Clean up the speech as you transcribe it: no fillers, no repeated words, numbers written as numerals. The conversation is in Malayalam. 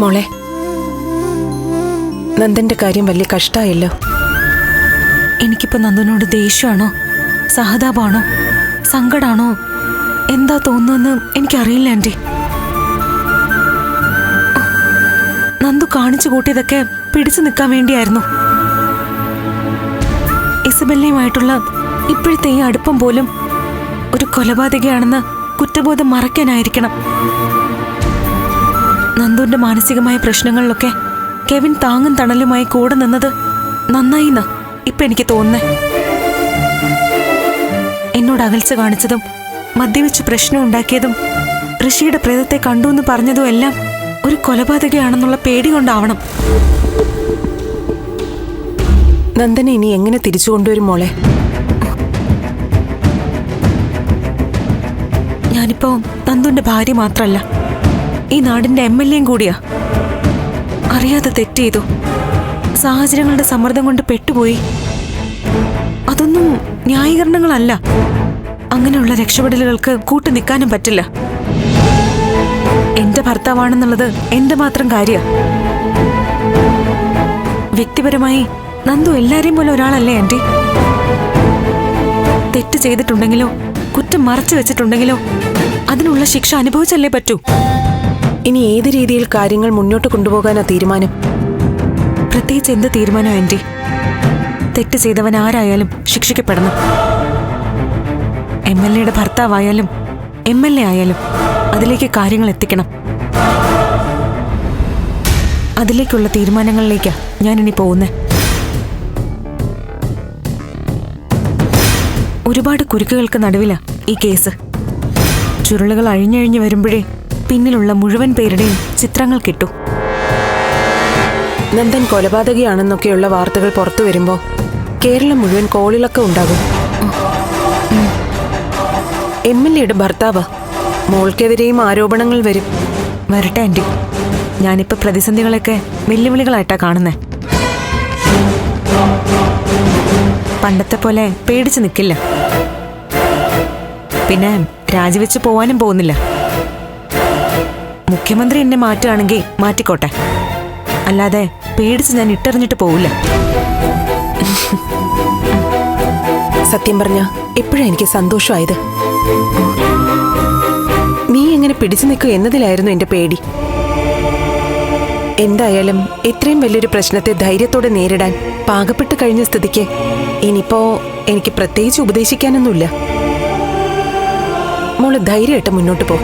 മോളെ, നന്ദന്റെ കാര്യം വലിയ കഷ്ടായല്ലോ. എനിക്കിപ്പോ നന്ദനോട് ദേഷ്യമാണോ, സഹതാപാണോ, സങ്കടാണോ, എന്താ തോന്നുന്നെന്ന് എനിക്കറിയില്ല ആന്റി. നന്ദു കാണിച്ചു കൂട്ടിയതൊക്കെ പിടിച്ചു നിൽക്കാൻ വേണ്ടിയായിരുന്നു. ഇസബെല്ലയുമായിട്ടുള്ള ഇപ്പോഴത്തെ ഈ അടുപ്പം പോലും ഒരു കൊലപാതകയാണെന്ന് കുറ്റബോധം മറയ്ക്കാനായിരിക്കണം. നന്ദുവിന്റെ മാനസികമായ പ്രശ്നങ്ങളിലൊക്കെ കെവിൻ താങ്ങും തണലുമായി കൂടെ നിന്നത് നന്നായിന്നാ ഇപ്പൊ എനിക്ക് തോന്നുന്നേ. എന്നോട് അകൽച്ച കാണിച്ചതും മദ്യവെച്ച് പ്രശ്നം ഉണ്ടാക്കിയതും ഋഷിയുടെ പ്രേതത്തെ കണ്ടു എന്ന് പറഞ്ഞതും എല്ലാം ഒരു കൊലപാതകയാണെന്നുള്ള പേടി കൊണ്ടാവണം. നന്ദനെ ഇനി എങ്ങനെ തിരിച്ചു കൊണ്ടുവരും മോളെ? ഞാനിപ്പോ നന്ദുവിന്റെ ഭാര്യ മാത്രല്ല, ഈ നാടിന്റെ MLA കൂടിയാ. അറിയാതെ തെറ്റ് ചെയ്തു, സാഹചര്യങ്ങളുടെ സമ്മർദ്ദം കൊണ്ട് പെട്ടുപോയി. അതൊന്നും ന്യായീകരണങ്ങളല്ല. അങ്ങനെയുള്ള രക്ഷപ്പെടലുകൾക്ക് കൂട്ടു നിൽക്കാനും പറ്റില്ല. എന്റെ ഭർത്താവാണെന്നുള്ളത് എന്റെ മാത്രം കാര്യ. വ്യക്തിപരമായി നന്ദു എല്ലാരെയും പോലെ ഒരാളല്ലേ ആന്റി. തെറ്റ് ചെയ്തിട്ടുണ്ടെങ്കിലോ കുറ്റം മറച്ചു വെച്ചിട്ടുണ്ടെങ്കിലോ അതിനുള്ള ശിക്ഷ അനുഭവിച്ചല്ലേ പറ്റൂ. ഇനി ഏത് രീതിയിൽ കാര്യങ്ങൾ മുന്നോട്ട് കൊണ്ടുപോകാനാ തീരുമാനം? പ്രത്യേകിച്ച് എന്ത് തീരുമാനം ആന്റി? തെറ്റ് ചെയ്തവൻ ആരായാലും ശിക്ഷിക്കപ്പെടണം. MLAയുടെ ഭർത്താവായാലും MLA ആയാലും അതിലേക്ക് കാര്യങ്ങൾ എത്തിക്കണം. അതിലേക്കുള്ള തീരുമാനങ്ങളിലേക്കാ ഞാനിനി പോകുന്നേ. ഒരുപാട് കുരുക്കുകൾക്ക് നടുവിലാ ഈ കേസ്. ചുരുളുകൾ അഴിഞ്ഞഴിഞ്ഞു വരുമ്പോഴേ പിന്നിലുള്ള മുഴുവൻ പേരുടെയും ചിത്രങ്ങൾ കിട്ടൂ. നന്ദൻ കൊലപാതകയാണെന്നൊക്കെയുള്ള വാർത്തകൾ പുറത്തു വരുമ്പോ കേരളം മുഴുവൻ കോളിളക്കം ഉണ്ടാകും. MLAയുടെ ഭർത്താവ്, മോൾക്കെതിരെയും ആരോപണങ്ങൾ വരും. വരട്ടെ ആന്റി. ഞാനിപ്പോ പ്രതിസന്ധികളൊക്കെ വെല്ലുവിളികളായിട്ടാ കാണുന്നേ. പണ്ടത്തെ പോലെ പേടിച്ചു നിൽക്കില്ല. പിന്നെ രാജിവെച്ച് പോവാനും പോകുന്നില്ല. മുഖ്യമന്ത്രി എന്നെ മാറ്റുകയാണെങ്കിൽ മാറ്റിക്കോട്ടെ, അല്ലാതെ പേടിച്ച് ഞാൻ ഇട്ടെറിഞ്ഞിട്ട് പോവില്ല. സത്യം പറഞ്ഞ എപ്പോഴാ എനിക്ക് സന്തോഷമായത്. നീ എങ്ങനെ പിടിച്ചു നിൽക്കും എന്നതിലായിരുന്നു എന്റെ പേടി. എന്തായാലും ഇത്രയും വലിയൊരു പ്രശ്നത്തെ ധൈര്യത്തോടെ നേരിടാൻ പാകപ്പെട്ട് കഴിഞ്ഞ സ്ഥിതിക്ക് ഇനിയിപ്പോ എനിക്ക് പ്രത്യേകിച്ച് ഉപദേശിക്കാനൊന്നുമില്ല. മോള് ധൈര്യമായിട്ട് മുന്നോട്ട് പോ.